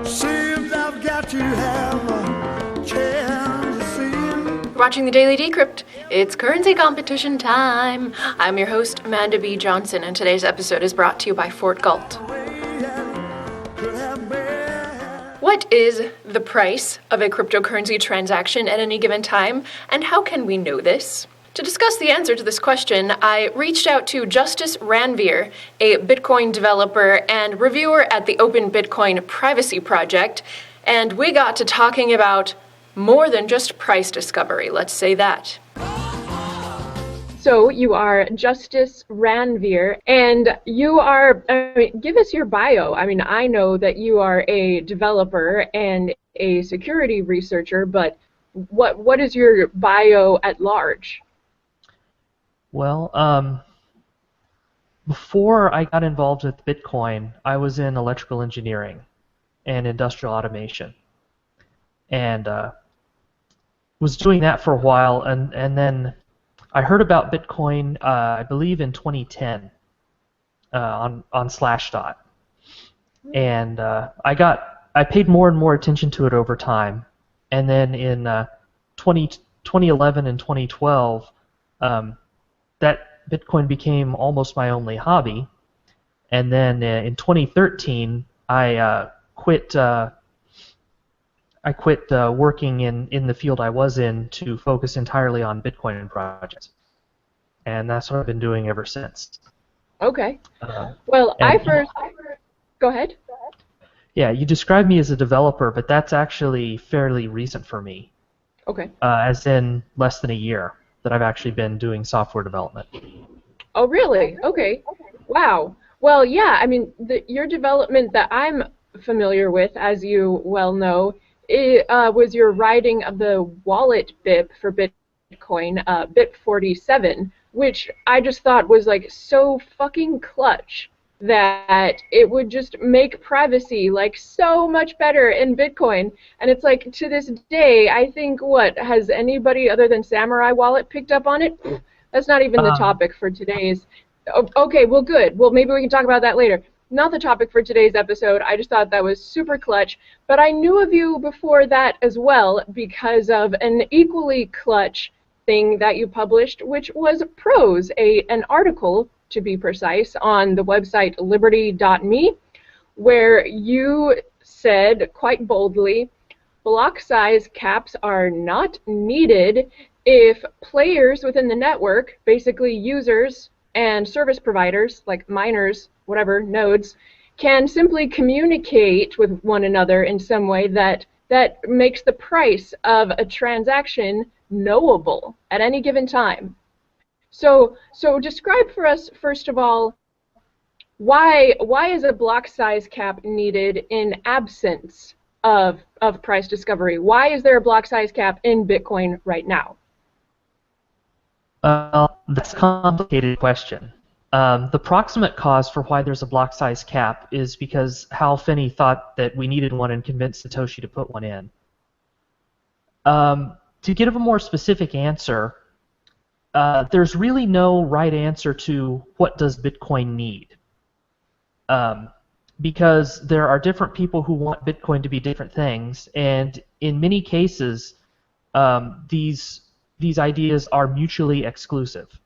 Seems I've got to have a chance to see him. Watching the Daily Decrypt, it's currency competition time. I'm your host, Amanda B. Johnson, and today's episode is brought to you by Fort Galt. What is the price of a cryptocurrency transaction at any given time, and how can we know this? To discuss the answer to this question, I reached out to Justus Ranvier, a Bitcoin developer and reviewer at the Open Bitcoin Privacy Project, and we got to talking about more than just price discovery, let's say that. So you are Justus Ranvier, and you are, give us your bio. I know that you are a developer and a security researcher, but what is your bio at large? Well, before I got involved with Bitcoin, I was in electrical engineering and industrial automation, and was doing that for a while, and then I heard about Bitcoin, I believe in 2010, on Slashdot, and I paid more and more attention to it over time, and then in 2011 and 2012, that Bitcoin became almost my only hobby, and then in 2013, I quit. I quit working in the field I was in to focus entirely on Bitcoin projects, and that's what I've been doing ever since. Okay. Well, go ahead. Yeah, you described me as a developer, but that's actually fairly recent for me. Okay. As in less than a year that I've actually been doing software development. Oh, really? Okay. Wow. Well, yeah, your development that I'm familiar with, as you well know, was your writing of the wallet BIP for Bitcoin, BIP47, which I just thought was like so fucking clutch that it would just make privacy like so much better in Bitcoin. And it's like, to this day, I think, has anybody other than Samurai Wallet picked up on it? That's not even the topic for today's. Okay, well, good. Well, maybe we can talk about that later. Not the topic for today's episode. I just thought that was super clutch. But I knew of you before that as well because of an equally clutch thing that you published, which was prose, an article, to be precise, on the website liberty.me, where you said quite boldly, block size caps are not needed if players within the network, basically users and service providers like miners, whatever, nodes, can simply communicate with one another in some way that makes the price of a transaction knowable at any given time. So describe for us, first of all, why is a block size cap needed in absence of price discovery? Why is there a block size cap in Bitcoin right now? That's a complicated question. The proximate cause for why there's a block size cap is because Hal Finney thought that we needed one and convinced Satoshi to put one in. To give a more specific answer, there's really no right answer to what does Bitcoin need. Because there are different people who want Bitcoin to be different things, and in many cases, these ideas are mutually exclusive.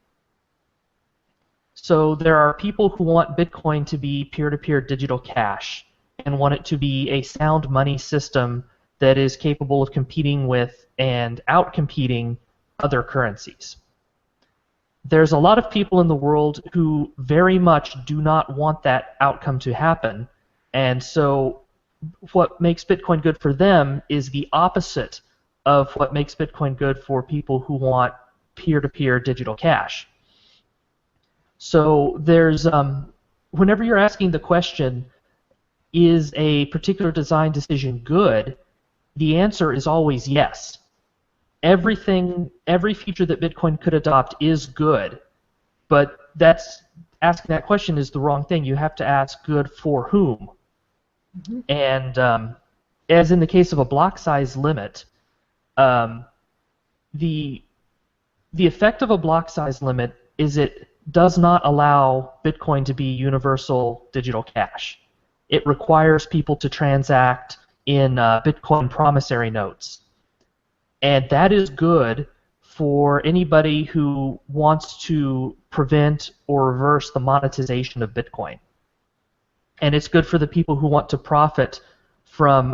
So there are people who want Bitcoin to be peer-to-peer digital cash and want it to be a sound money system that is capable of competing with and out-competing other currencies. There's a lot of people in the world who very much do not want that outcome to happen, and so what makes Bitcoin good for them is the opposite of what makes Bitcoin good for people who want peer-to-peer digital cash. So there's, whenever you're asking the question, is a particular design decision good, the answer is always yes. Every feature that Bitcoin could adopt is good, but asking that question is the wrong thing. You have to ask good for whom. Mm-hmm. And as in the case of a block size limit, the effect of a block size limit is it does not allow Bitcoin to be universal digital cash. It requires people to transact in Bitcoin promissory notes. And that is good for anybody who wants to prevent or reverse the monetization of Bitcoin. And it's good for the people who want to profit from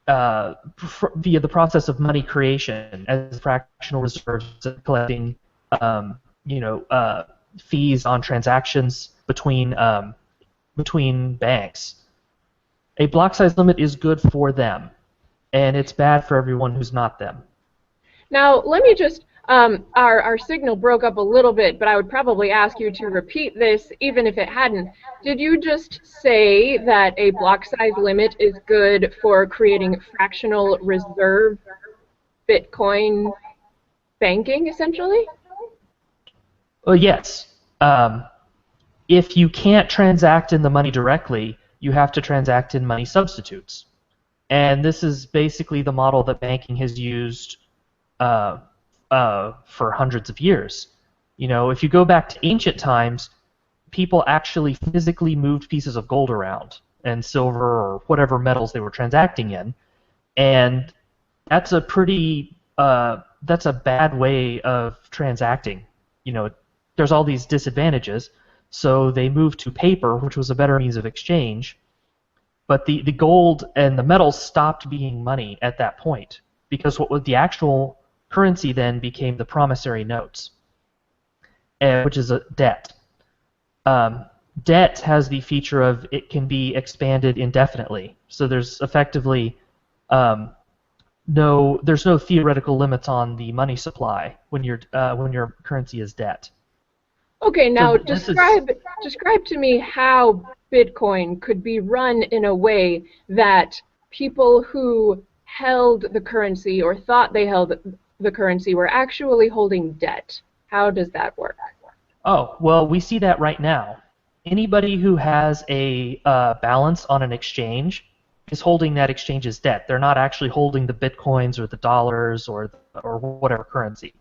via the process of money creation as fractional reserves, collecting fees on transactions between banks. A block size limit is good for them, and it's bad for everyone who's not them. Now, let me just, our signal broke up a little bit, but I would probably ask you to repeat this even if it hadn't. Did you just say that a block size limit is good for creating fractional reserve Bitcoin banking, essentially? Well, yes. If you can't transact in the money directly, you have to transact in money substitutes. And this is basically the model that banking has used for hundreds of years. If you go back to ancient times, people actually physically moved pieces of gold around and silver or whatever metals they were transacting in, and that's a bad way of transacting. There's all these disadvantages, so they moved to paper, which was a better means of exchange. But the gold and the metals stopped being money at that point, because what was the actual currency then became the promissory notes, which is a debt. Debt has the feature of it can be expanded indefinitely. So there's effectively there's no theoretical limits on the money supply when your currency is debt. Okay, now describe to me how Bitcoin could be run in a way that people who held the currency or thought they held the currency were actually holding debt. How does that work? Oh, well, we see that right now. Anybody who has a balance on an exchange is holding that exchange's debt. They're not actually holding the Bitcoins or the dollars or whatever currency.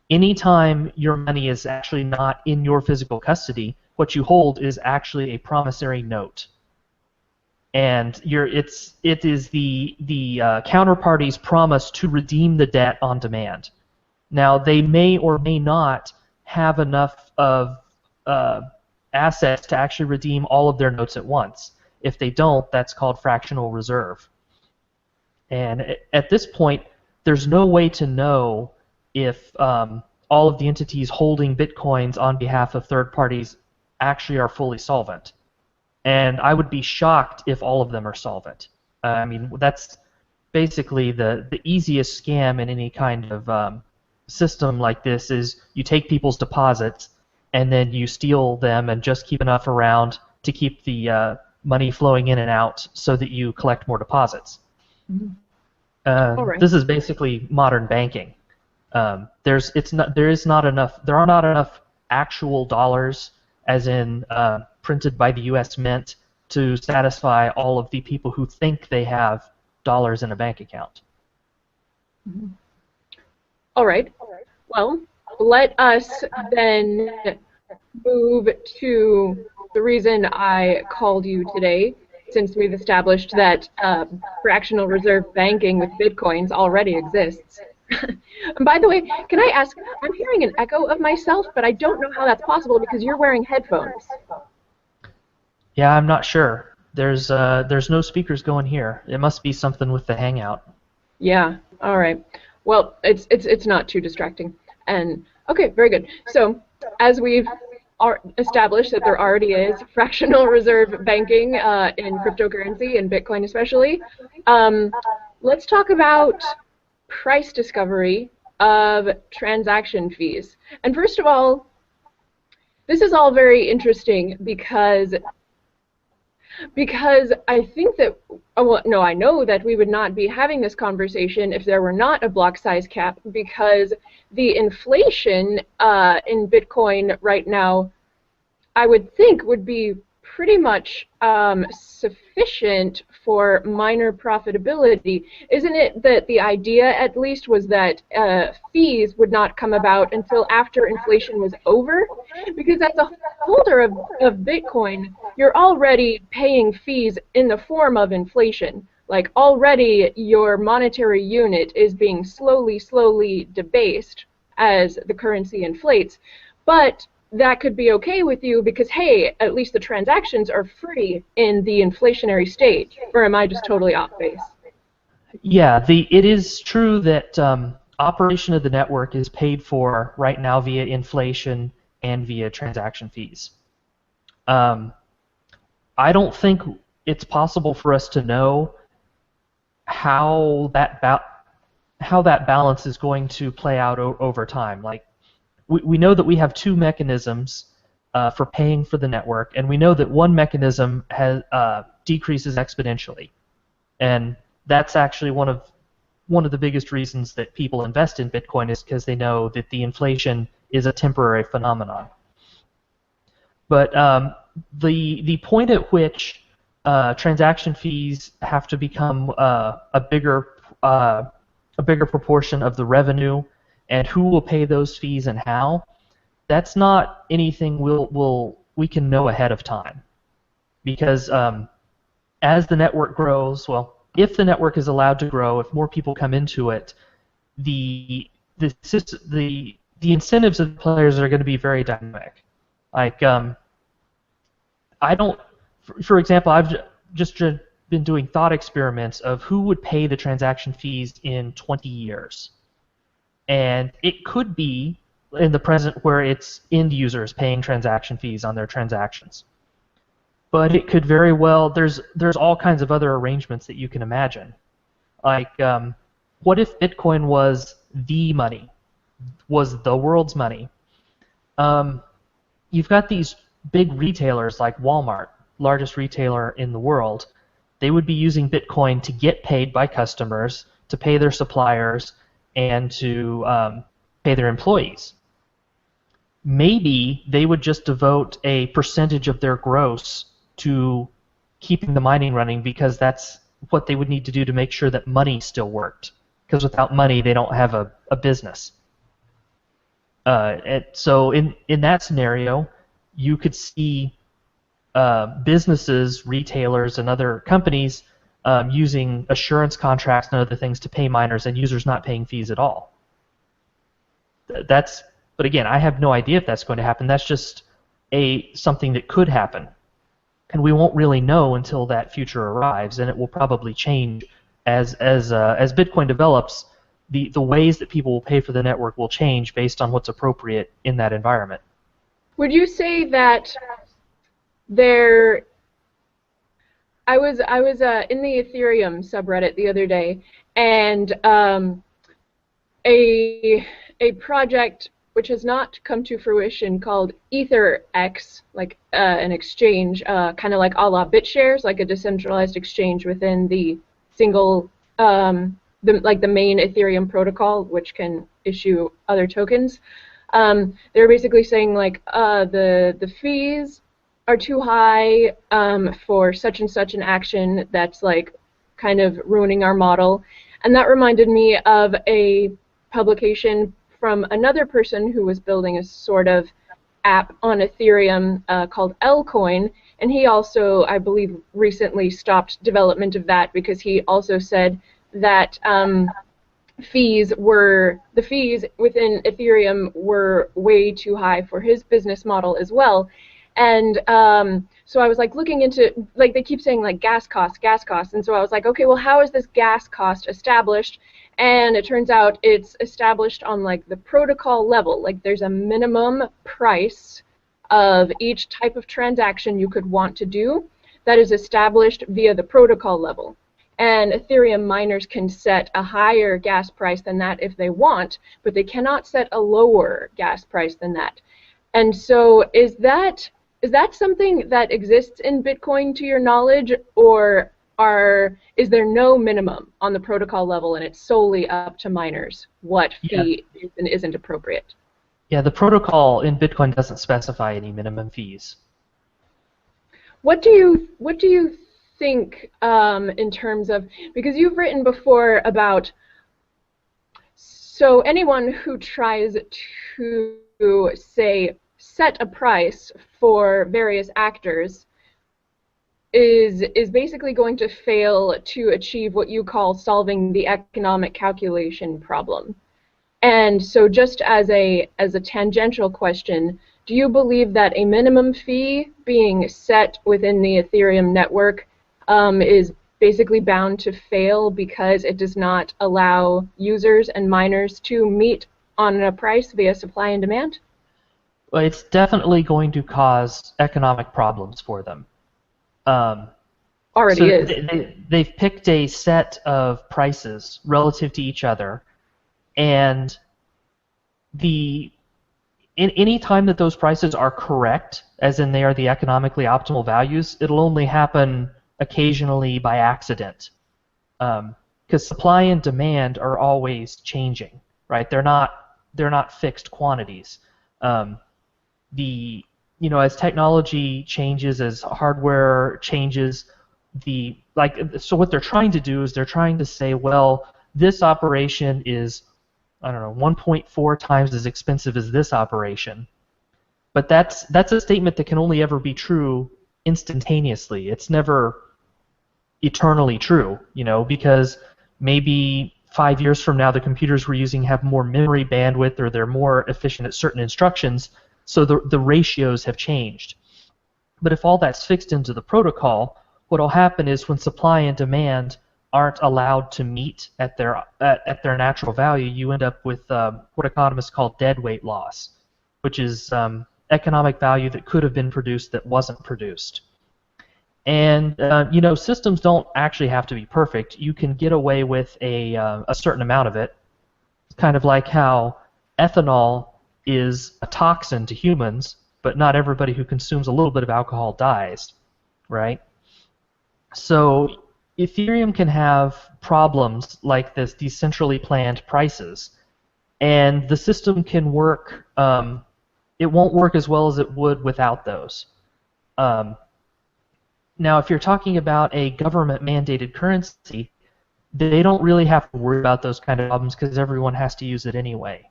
Anytime your money is actually not in your physical custody, what you hold is actually a promissory note. And it is the counterparty's promise to redeem the debt on demand. Now, they may or may not have enough of assets to actually redeem all of their notes at once. If they don't, that's called fractional reserve. And at this point, there's no way to know if all of the entities holding Bitcoins on behalf of third parties actually are fully solvent. And I would be shocked if all of them are solvent. I mean, that's basically the easiest scam in any kind of system like this is you take people's deposits and then you steal them and just keep enough around to keep the money flowing in and out so that you collect more deposits. Mm-hmm. Right. This is basically modern banking. There are not enough actual dollars, as in printed by the U.S. Mint, to satisfy all of the people who think they have dollars in a bank account. Mm-hmm. All right. Well, let us then move to the reason I called you today, since we've established that fractional reserve banking with Bitcoins already exists. And by the way, can I ask, I'm hearing an echo of myself, but I don't know how that's possible because you're wearing headphones. Yeah, I'm not sure. There's no speakers going here. It must be something with the Hangout. Yeah, all right. Well, it's not too distracting. And okay, very good. So, as we've established that there already is fractional reserve banking in cryptocurrency, and Bitcoin especially, let's talk about price discovery of transaction fees. And first of all, this is all very interesting because I think that, well, no, I know that we would not be having this conversation if there were not a block size cap, because the inflation in Bitcoin right now, I would think, would be pretty much sufficient for miner profitability. Isn't it that the idea, at least, was that fees would not come about until after inflation was over? Because as a holder of Bitcoin, you're already paying fees in the form of inflation. Like already your monetary unit is being slowly debased as the currency inflates, but that could be okay with you because, hey, at least the transactions are free in the inflationary stage. Or am I just totally off base? Yeah, it is true that operation of the network is paid for right now via inflation and via transaction fees. I don't think it's possible for us to know how that balance is going to play out over time. Like, we know that we have two mechanisms for paying for the network, and we know that one mechanism decreases exponentially, and that's actually one of the biggest reasons that people invest in Bitcoin is because they know that the inflation is a temporary phenomenon. But the point at which transaction fees have to become a bigger proportion of the revenue, and who will pay those fees and how, that's not anything we can know ahead of time, because as the network grows, well, if the network is allowed to grow, if more people come into it, the incentives of the players are going to be very dynamic. Like, I don't, for example, I've just been doing thought experiments of who would pay the transaction fees in 20 years. And it could be in the present where it's end users paying transaction fees on their transactions. But it could very well, there's all kinds of other arrangements that you can imagine. Like, what if Bitcoin was the money, was the world's money? You've got these big retailers like Walmart, largest retailer in the world. They would be using Bitcoin to get paid by customers, to pay their suppliers, and to pay their employees. Maybe they would just devote a percentage of their gross to keeping the mining running, because that's what they would need to do to make sure that money still worked. Because without money, they don't have a business. So in that scenario, you could see businesses, retailers, and other companies using assurance contracts and other things to pay miners, and users not paying fees at all. But again, I have no idea if that's going to happen. That's just something that could happen, and we won't really know until that future arrives, and it will probably change as Bitcoin develops. The ways that people will pay for the network will change based on what's appropriate in that environment. Would you say that I was in the Ethereum subreddit the other day, and a project which has not come to fruition called EtherX, like an exchange, kind of like a la BitShares, like a decentralized exchange within the single, the main Ethereum protocol, which can issue other tokens. They're basically saying like the fees are too high for such and such an action that's like kind of ruining our model. And that reminded me of a publication from another person who was building a sort of app on Ethereum called Lcoin, and he also, I believe, recently stopped development of that because he also said that the fees within Ethereum were way too high for his business model as well. And so I was like looking into, like they keep saying like gas costs, and so I was like, okay, well how is this gas cost established? And it turns out it's established on like the protocol level. Like there's a minimum price of each type of transaction you could want to do that is established via the protocol level. And Ethereum miners can set a higher gas price than that if they want, but they cannot set a lower gas price than that. And so is that something that exists in Bitcoin to your knowledge, or is there no minimum on the protocol level and it's solely up to miners what fee is and isn't appropriate? Yeah, the protocol in Bitcoin doesn't specify any minimum fees. What do you think in terms of, because you've written before about, so anyone who tries to say set a price for various actors is basically going to fail to achieve what you call solving the economic calculation problem. And so just as a tangential question, do you believe that a minimum fee being set within the Ethereum network is basically bound to fail because it does not allow users and miners to meet on a price via supply and demand? Well, it's definitely going to cause economic problems for them. Already is. They've picked a set of prices relative to each other, and any time that those prices are correct, as in they are the economically optimal values, it'll only happen occasionally by accident, because supply and demand are always changing, right? They're not fixed quantities. As technology changes, as hardware changes, so what they're trying to do is they're trying to say, well, this operation is, I don't know, 1.4 times as expensive as this operation. But that's a statement that can only ever be true instantaneously. It's never eternally true, because maybe 5 years from now the computers we're using have more memory bandwidth or they're more efficient at certain instructions, so the ratios have changed. But if all that's fixed into the protocol, what will happen is when supply and demand aren't allowed to meet at their natural value, you end up with what economists call deadweight loss, which is economic value that could have been produced that wasn't produced. And systems don't actually have to be perfect. You can get away with a certain amount of it. It's kind of like how ethanol is a toxin to humans, but not everybody who consumes a little bit of alcohol dies, right? So Ethereum can have problems like this, these centrally planned prices, and the system can work. It won't work as well as it would without those. Now, if you're talking about a government-mandated currency, they don't really have to worry about those kind of problems because everyone has to use it anyway.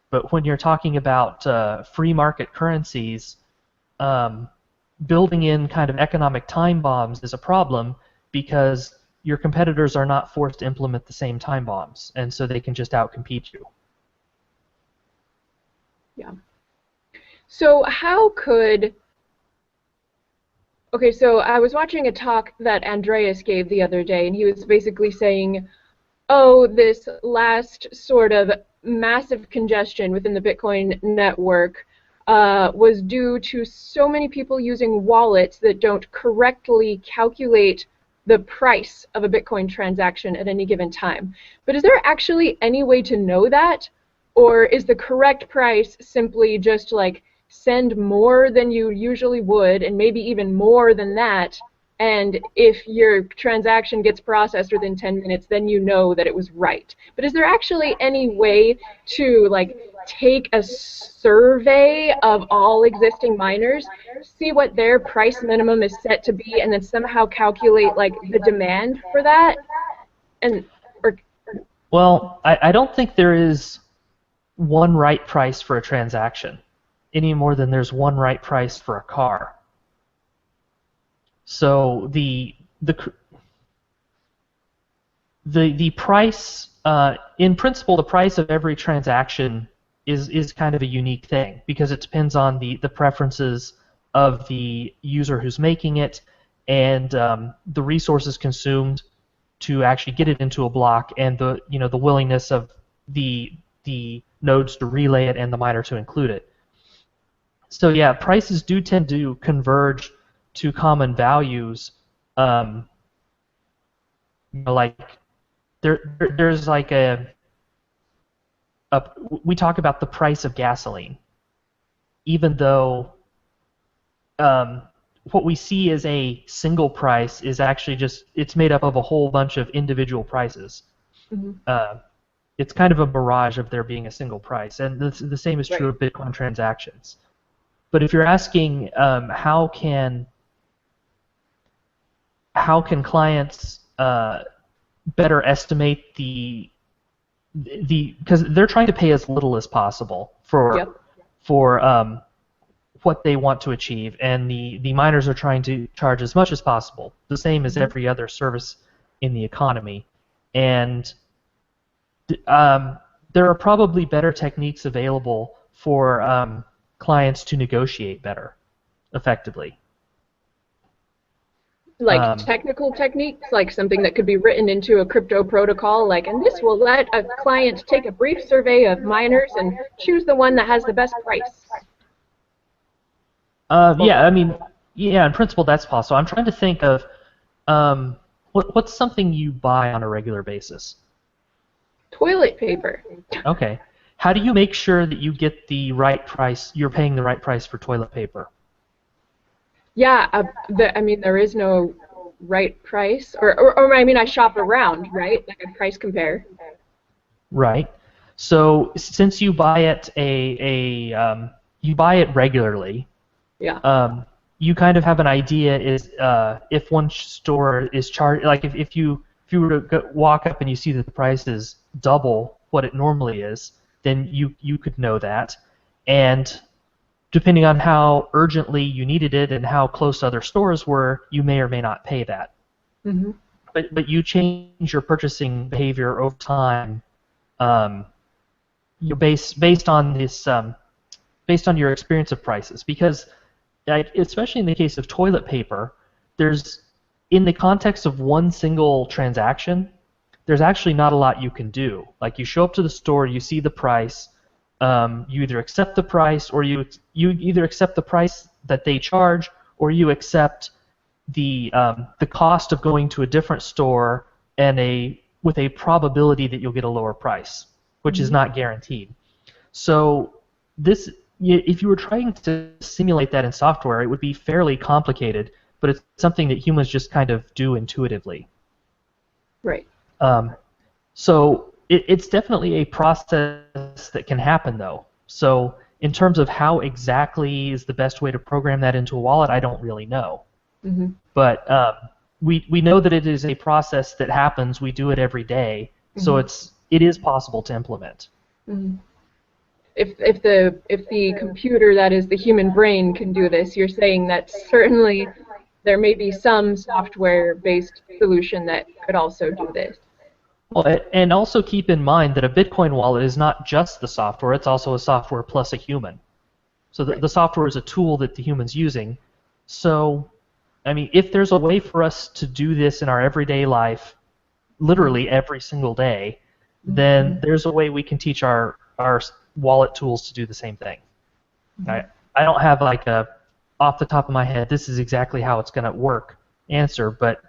But when you're talking about free market currencies, building in kind of economic time bombs is a problem because your competitors are not forced to implement the same time bombs, and so they can just outcompete you. Yeah. So how could... Okay, so I was watching a talk that Andreas gave the other day, and he was basically saying, oh, this last sort of massive congestion within the Bitcoin network was due to so many people using wallets that don't correctly calculate the price of a Bitcoin transaction at any given time. But is there actually any way to know that? Or is the correct price simply just like send more than you usually would, and maybe even more than that, and if your transaction gets processed within 10 minutes, then you know that it was right? But is there actually any way to take a survey of all existing miners, see what their price minimum is set to be, and then somehow calculate the demand for that? Well, I don't think there is one right price for a transaction any more than there's one right price for a car. So the price, in principle, the price of every transaction is kind of a unique thing because it depends on the preferences of the user who's making it and the resources consumed to actually get it into a block, and the willingness of the nodes to relay it and the miner to include it. So yeah, prices do tend to converge to common values. There's like we talk about the price of gasoline, even though what we see as a single price is actually it's made up of a whole bunch of individual prices. Mm-hmm. It's kind of a mirage of there being a single price, and the same is true of Bitcoin transactions. But if you're asking how can clients better estimate because they're trying to pay as little as possible for what they want to achieve, and the miners are trying to charge as much as possible, the same as every other service in the economy. And there are probably better techniques available for clients to negotiate better, effectively. Like technical techniques, like something that could be written into a crypto protocol, like, and this will let a client take a brief survey of miners and choose the one that has the best price. Yeah, I mean, yeah, in principle that's possible. I'm trying to think of what's something you buy on a regular basis? Toilet paper. Okay. How do you make sure that you get the right price, you're paying the right price for toilet paper? Yeah, I mean, there is no right price, or I mean, I shop around, right? Like a price compare. Right. So since you buy it you buy it regularly, Yeah. you kind of have an idea is if one store is charged, like if you were to walk up and you see that the price is double what it normally is, then you could know that, and depending on how urgently you needed it and how close other stores were, you may or may not pay that. Mm-hmm. But you change your purchasing behavior over time. You're based on this, based on your experience of prices, because especially in the case of toilet paper, there's in the context of one single transaction, there's actually not a lot you can do. Like you show up to the store, you see the price. You either accept the price, or you either accept the price that they charge, or you accept the cost of going to a different store and with a probability that you'll get a lower price, which is not guaranteed. So if you were trying to simulate that in software, it would be fairly complicated, but it's something that humans just kind of do intuitively. Right. So it's definitely a process that can happen, though. So in terms of how exactly is the best way to program that into a wallet, I don't really know. Mm-hmm. But we know that it is a process that happens. We do it every day, so it is possible to implement. Mm-hmm. If the computer that is the human brain can do this, you're saying that certainly there may be some software-based solution that could also do this. Well, and also keep in mind that a Bitcoin wallet is not just the software, it's also a software plus a human. So the software is a tool that the human's using. So, I mean, if there's a way for us to do this in our everyday life, literally every single day, then there's a way we can teach our wallet tools to do the same thing. I don't have like a, off the top of my head, this is exactly how it's going to work answer, but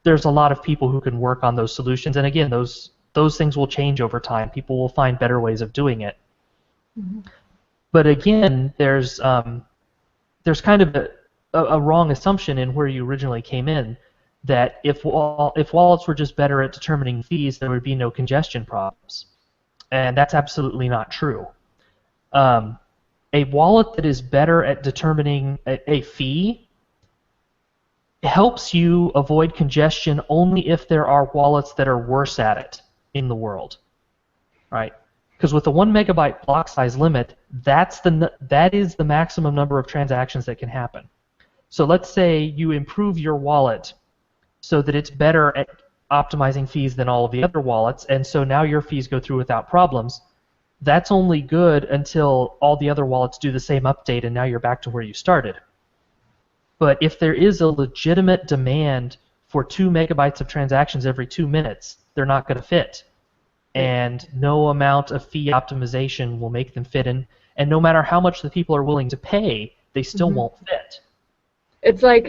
there's a lot of people who can work on those solutions, and again, those things will change over time. People will find better ways of doing it. But again, there's kind of a wrong assumption in where you originally came in, that if wallets were just better at determining fees, there would be no congestion problems, and that's absolutely not true. A wallet that is better at determining a fee helps you avoid congestion only if there are wallets that are worse at it in the world, right? Because with the 1 megabyte block size limit, that is the maximum number of transactions that can happen. So let's say you improve your wallet so that it's better at optimizing fees than all of the other wallets, and so now your fees go through without problems. That's only good until all the other wallets do the same update and now you're back to where you started. But if there is a legitimate demand for 2 megabytes of transactions every 2 minutes, they're not going to fit. And no amount of fee optimization will make them fit in. And no matter how much the people are willing to pay, they still won't fit. It's like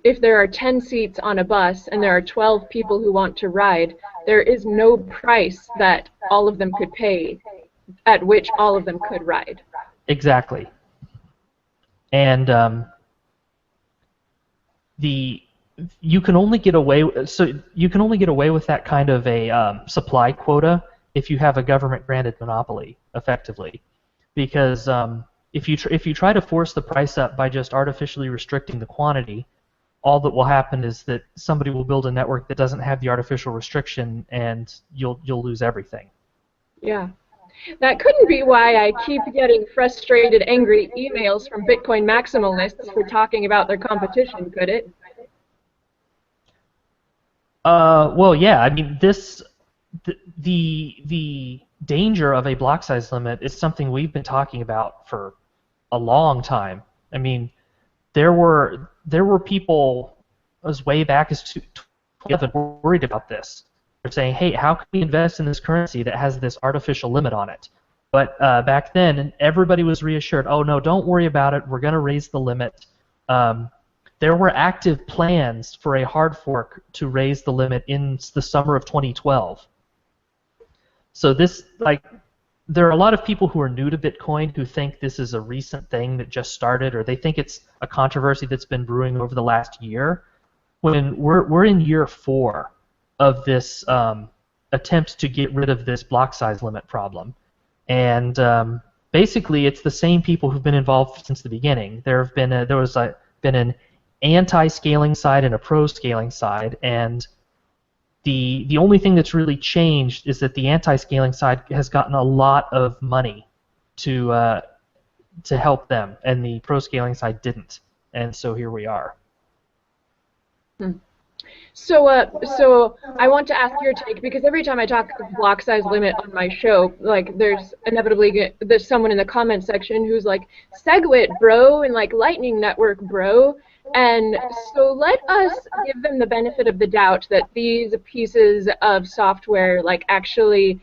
if there are 10 seats on a bus and there are 12 people who want to ride, there is no price that all of them could pay at which all of them could ride. Exactly. And you can only get away with that kind of a supply quota if you have a government-granted monopoly, effectively, because if you try to force the price up by just artificially restricting the quantity, all that will happen is that somebody will build a network that doesn't have the artificial restriction, and you'll lose everything. Yeah. That couldn't be why I keep getting frustrated, angry emails from Bitcoin maximalists for talking about their competition, could it? Well, yeah. I mean, the danger of a block size limit is something we've been talking about for a long time. I mean, there were people as way back as 2011 worried about this. They're saying, hey, how can we invest in this currency that has this artificial limit on it? But back then, everybody was reassured, oh, no, don't worry about it. We're going to raise the limit. There were active plans for a hard fork to raise the limit in the summer of 2012. So this, there are a lot of people who are new to Bitcoin who think this is a recent thing that just started, or they think it's a controversy that's been brewing over the last year. When we're in year 4 of this attempt to get rid of this block size limit problem, and basically it's the same people who've been involved since the beginning. There been an anti-scaling side and a pro-scaling side, and the only thing that's really changed is that the anti-scaling side has gotten a lot of money to help them, and the pro-scaling side didn't, and so here we are. So I want to ask your take, because every time I talk block size limit on my show, there's inevitably someone in the comment section who's like, SegWit, bro, and Lightning Network, bro. And so let us give them the benefit of the doubt that these pieces of software actually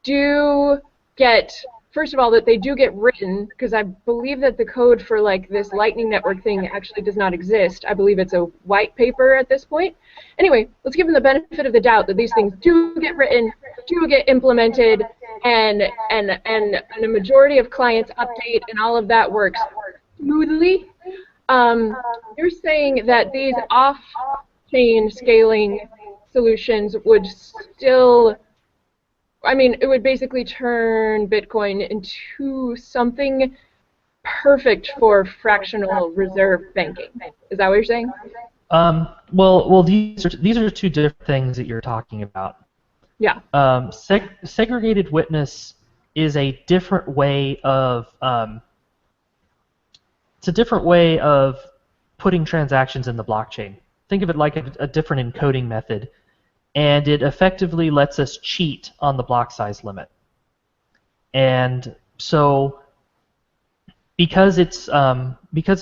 do get, first of all, that they do get written, because I believe that the code for this Lightning Network thing actually does not exist. I believe it's a white paper at this point. Anyway, let's give them the benefit of the doubt that these things do get written, do get implemented, and a majority of clients update, and all of that works smoothly. You're saying that these off-chain scaling solutions would still, I mean, it would basically turn Bitcoin into something perfect for fractional reserve banking. Is that what you're saying? Well, these are two different things that you're talking about. Yeah. Segregated witness is a different way of it's a different way of putting transactions in the blockchain. Think of it like a different encoding method, and it effectively lets us cheat on the block size limit. And so, because it's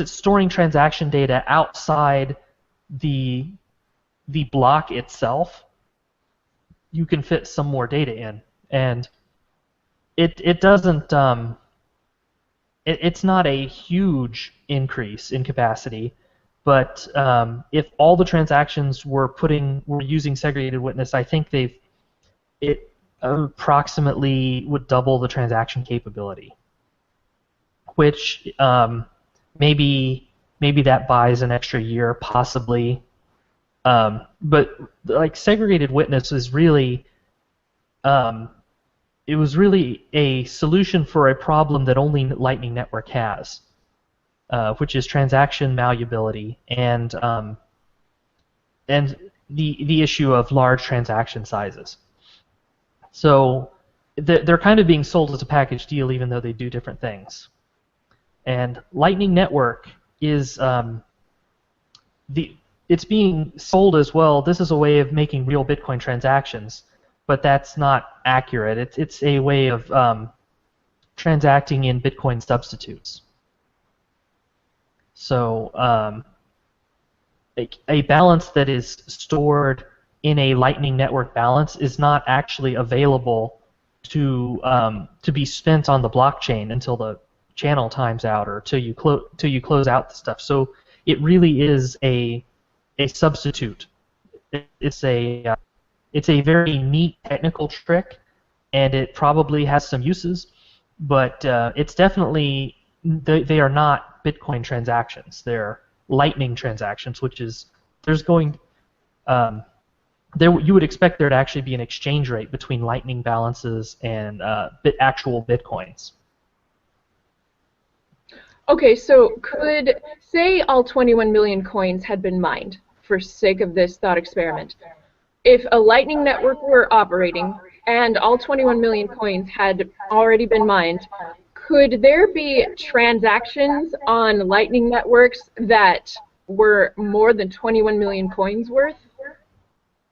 storing transaction data outside the block itself, you can fit some more data in, and it doesn't. It's not a huge increase in capacity, but if all the transactions were using segregated witness, I think it approximately would double the transaction capability, which maybe that buys an extra year, possibly. But segregated witness is really it was really a solution for a problem that only Lightning Network has, which is transaction malleability and the issue of large transaction sizes. So they're kind of being sold as a package deal, even though they do different things. And Lightning Network is it's being sold as, well, this is a way of making real Bitcoin transactions. But that's not accurate. It's a way of transacting in Bitcoin substitutes. So a balance that is stored in a Lightning Network balance is not actually available to be spent on the blockchain until the channel times out or till you close out the stuff. So it really is a substitute. It's a very neat technical trick, and it probably has some uses, but it's definitely, they are not Bitcoin transactions. They're Lightning transactions, which is, you would expect there to actually be an exchange rate between Lightning balances and actual Bitcoins. Okay, so say all 21 million coins had been mined, for sake of this thought experiment. If a Lightning Network were operating and all 21 million coins had already been mined, could there be transactions on Lightning networks that were more than 21 million coins worth?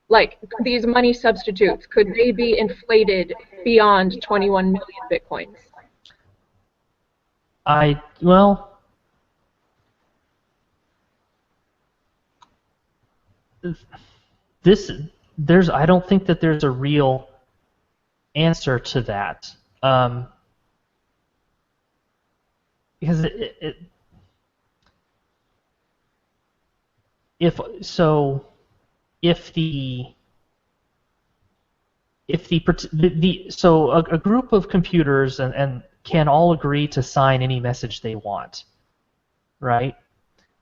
Like, these money substitutes, could they be inflated beyond 21 million Bitcoins? Well, I don't think that there's a real answer to that. Because so a group of computers and can all agree to sign any message they want, right?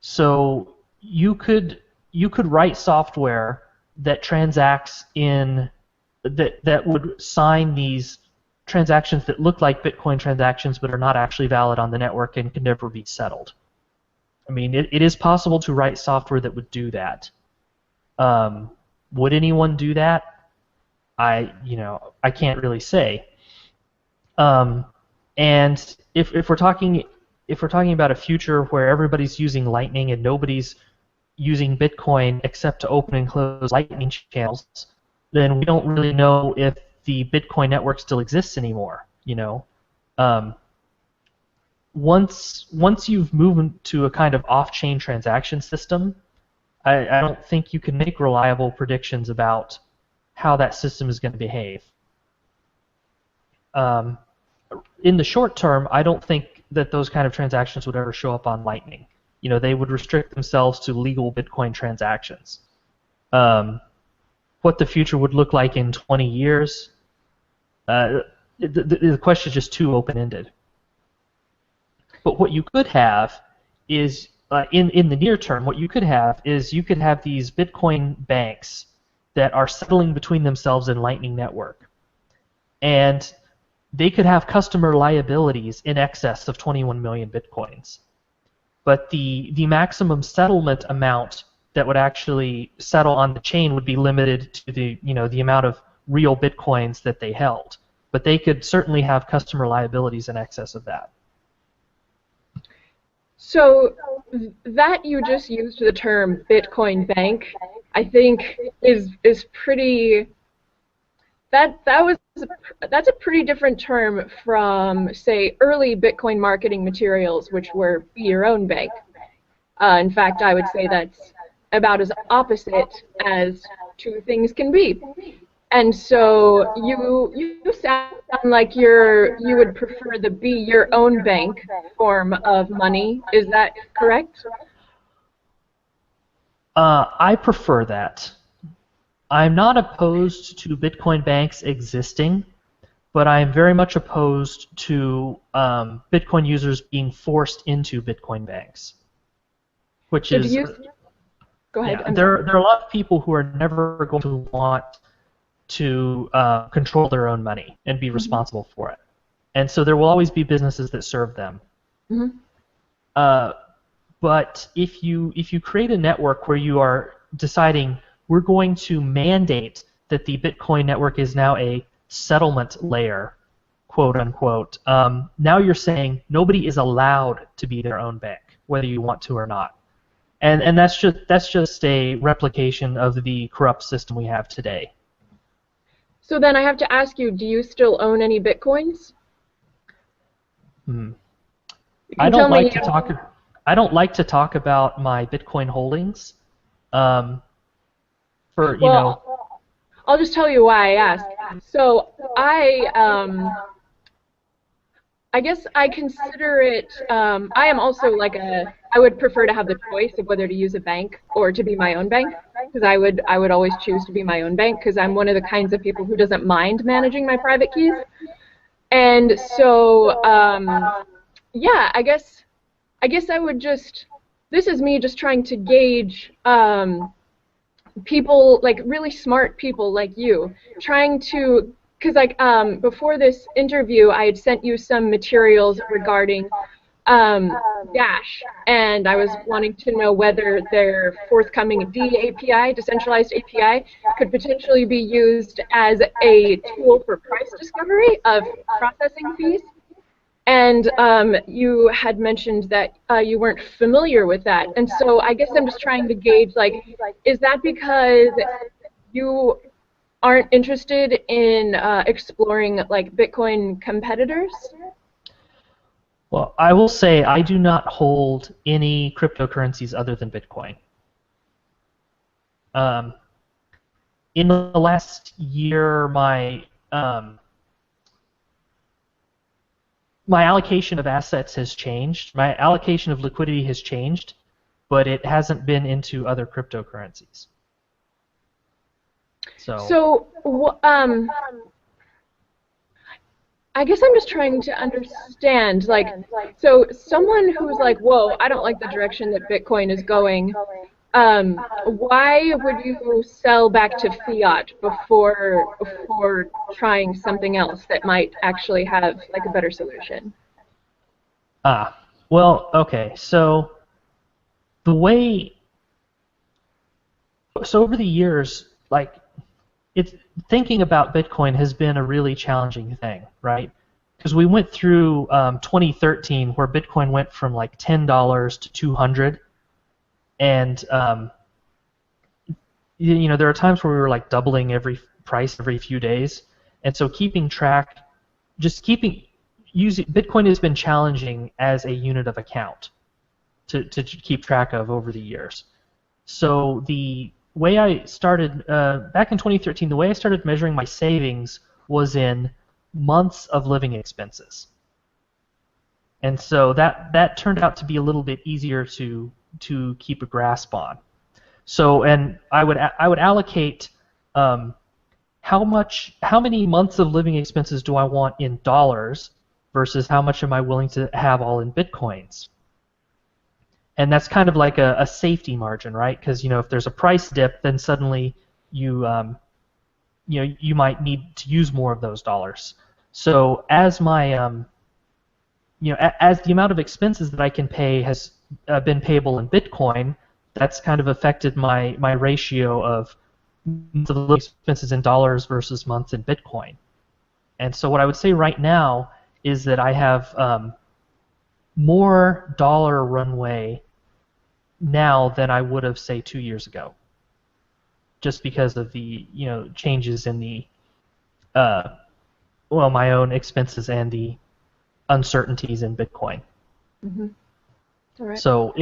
So you could write software that transacts that would sign these transactions that look like Bitcoin transactions but are not actually valid on the network and can never be settled. I mean, it is possible to write software that would do that. Would anyone do that? I can't really say. And if we're talking about a future where everybody's using Lightning and nobody's using Bitcoin except to open and close Lightning channels, then we don't really know if the Bitcoin network still exists anymore. Once you've moved to a kind of off-chain transaction system, I don't think you can make reliable predictions about how that system is going to behave. In the short term, I don't think that those kind of transactions would ever show up on Lightning. They would restrict themselves to legal Bitcoin transactions. What the future would look like in 20 years, the question is just too open-ended. But what you could have is, in the near term, what you could have is you could have these Bitcoin banks that are settling between themselves in Lightning Network. And they could have customer liabilities in excess of 21 million Bitcoins. But the maximum settlement amount that would actually settle on the chain would be limited to the amount of real Bitcoins that they held. But they could certainly have customer liabilities in excess of that. So that you just used the term Bitcoin bank, I think is pretty. That's a pretty different term from, say, early Bitcoin marketing materials, which were be your own bank. In fact, I would say that's about as opposite as two things can be. And so you sound like you would prefer the be your own bank form of money. Is that correct? I prefer that. I'm not opposed to Bitcoin banks existing, but I am very much opposed to Bitcoin users being forced into Bitcoin banks. Which so is, go ahead. Yeah, there are a lot of people who are never going to want to control their own money and be responsible for it, and so there will always be businesses that serve them. But if you create a network where you are deciding we're going to mandate that the Bitcoin network is now a settlement layer, quote unquote, now you're saying nobody is allowed to be their own bank, whether you want to or not, and that's just a replication of the corrupt system we have today. So then I have to ask you, do you still own any Bitcoins? I don't like to talk about my Bitcoin holdings. I'll just tell you why I asked. So I guess I consider it. I am also I would prefer to have the choice of whether to use a bank or to be my own bank, because I would always choose to be my own bank because I'm one of the kinds of people who doesn't mind managing my private keys. And so yeah, I guess I would just. This is me just trying to gauge. People, like really smart people like you, trying to, because before this interview I had sent you some materials regarding Dash, and I was wanting to know whether their forthcoming D API, decentralized API, could potentially be used as a tool for price discovery of processing fees. And you had mentioned that you weren't familiar with that, and so I guess I'm just trying to gauge, like, is that because you aren't interested in exploring like Bitcoin competitors? Well, I will say I do not hold any cryptocurrencies other than Bitcoin. In the last year, my allocation of assets has changed. My allocation of liquidity has changed, but it hasn't been into other cryptocurrencies. So, I guess I'm just trying to understand, like, so someone who's like, whoa, I don't like the direction that Bitcoin is going, why would you sell back to fiat before trying something else that might actually have like a better solution? Well, okay, so over the years, like, thinking about Bitcoin has been a really challenging thing, right? Because we went through 2013 where Bitcoin went from like $10 to 200, and there are times where we were like doubling every price every few days, and so using Bitcoin has been challenging as a unit of account to keep track of over the years. So the way I started back in 2013, the way I started measuring my savings was in months of living expenses, and so that turned out to be a little bit easier to keep a grasp on. So, and I would allocate how many months of living expenses do I want in dollars versus how much am I willing to have all in Bitcoins. And that's kind of like a safety margin, right? Because if there's a price dip, then suddenly you might need to use more of those dollars. So as my as the amount of expenses that I can pay has been payable in Bitcoin, that's kind of affected my ratio of months of living expenses in dollars versus months in Bitcoin. And so what I would say right now is that I have more dollar runway now than I would have, say, 2 years ago, just because of the changes in the my own expenses and the uncertainties in Bitcoin. Mm-hmm. All right. So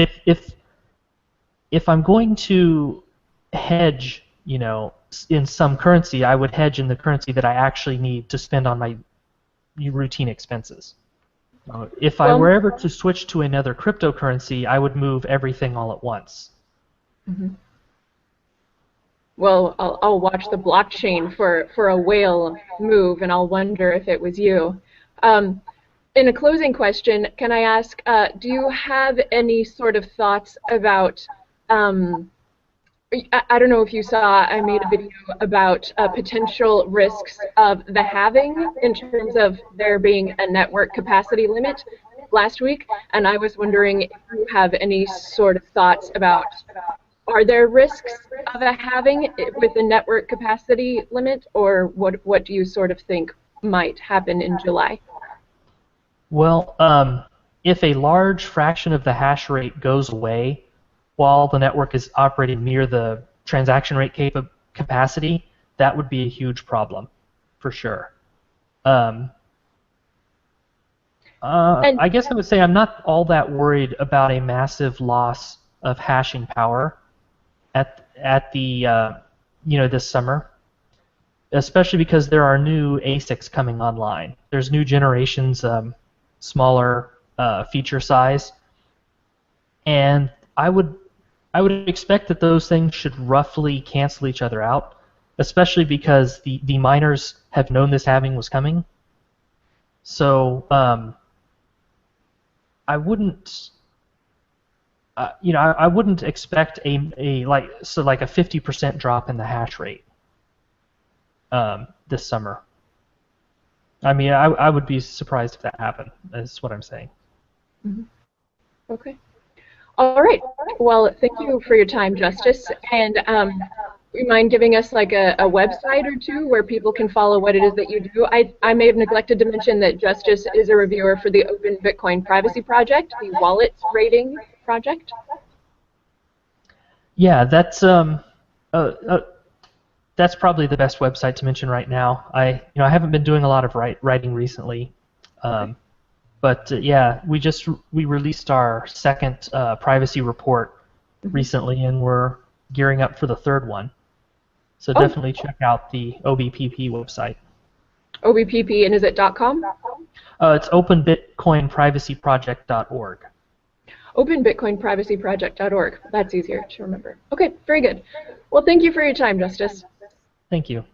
if I'm going to hedge, in some currency, I would hedge in the currency that I actually need to spend on my routine expenses. If I were ever to switch to another cryptocurrency, I would move everything all at once. Mm-hmm. Well, I'll watch the blockchain for a whale move, and I'll wonder if it was you. In a closing question, can I ask, do you have any sort of thoughts about, I don't know if you saw, I made a video about potential risks of the halving in terms of there being a network capacity limit last week, and I was wondering if you have any sort of thoughts about, are there risks of a halving with a network capacity limit, or what do you sort of think might happen in July? Well, if a large fraction of the hash rate goes away while the network is operating near the transaction rate capacity, that would be a huge problem, for sure. I guess I would say I'm not all that worried about a massive loss of hashing power at the this summer, especially because there are new ASICs coming online. There's new generations, smaller feature size, and I would expect that those things should roughly cancel each other out, especially because the miners have known this halving was coming. So I wouldn't I wouldn't expect a 50% drop in the hash rate this summer. I mean, I would be surprised if that happened. That's what I'm saying. Mm-hmm. Okay. All right. Well, thank you for your time, Justus. And you mind giving us like a website or two where people can follow what it is that you do? I may have neglected to mention that Justus is a reviewer for the Open Bitcoin Privacy Project, the wallet rating project. Yeah, that's probably the best website to mention right now. I haven't been doing a lot of writing recently, but yeah, we released our second privacy report recently, and we're gearing up for the third one. So definitely check out the OBPP website. OBPP, and is it .com? It's openbitcoinprivacyproject.org. openbitcoinprivacyproject.org. That's easier to remember. Okay, very good. Well, thank you for your time, Justus. Thank you.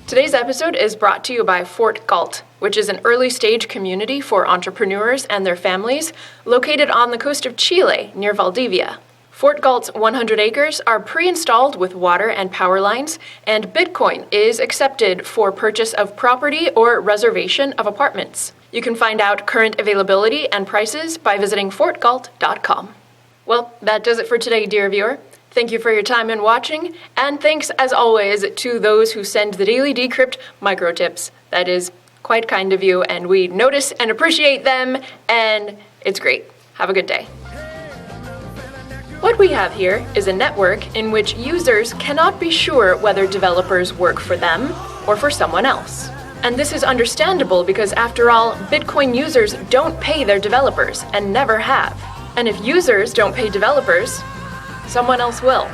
Today's episode is brought to you by Fort Galt, which is an early-stage community for entrepreneurs and their families located on the coast of Chile near Valdivia. Fort Galt's 100 acres are pre-installed with water and power lines, and Bitcoin is accepted for purchase of property or reservation of apartments. You can find out current availability and prices by visiting fortgalt.com. Well, that does it for today, dear viewer. Thank you for your time and watching, and thanks as always to those who send the Daily Decrypt micro tips. That is quite kind of you, and we notice and appreciate them, and it's great. Have a good day. What we have here is a network in which users cannot be sure whether developers work for them or for someone else. And this is understandable because, after all, Bitcoin users don't pay their developers and never have. And if users don't pay developers, someone else will.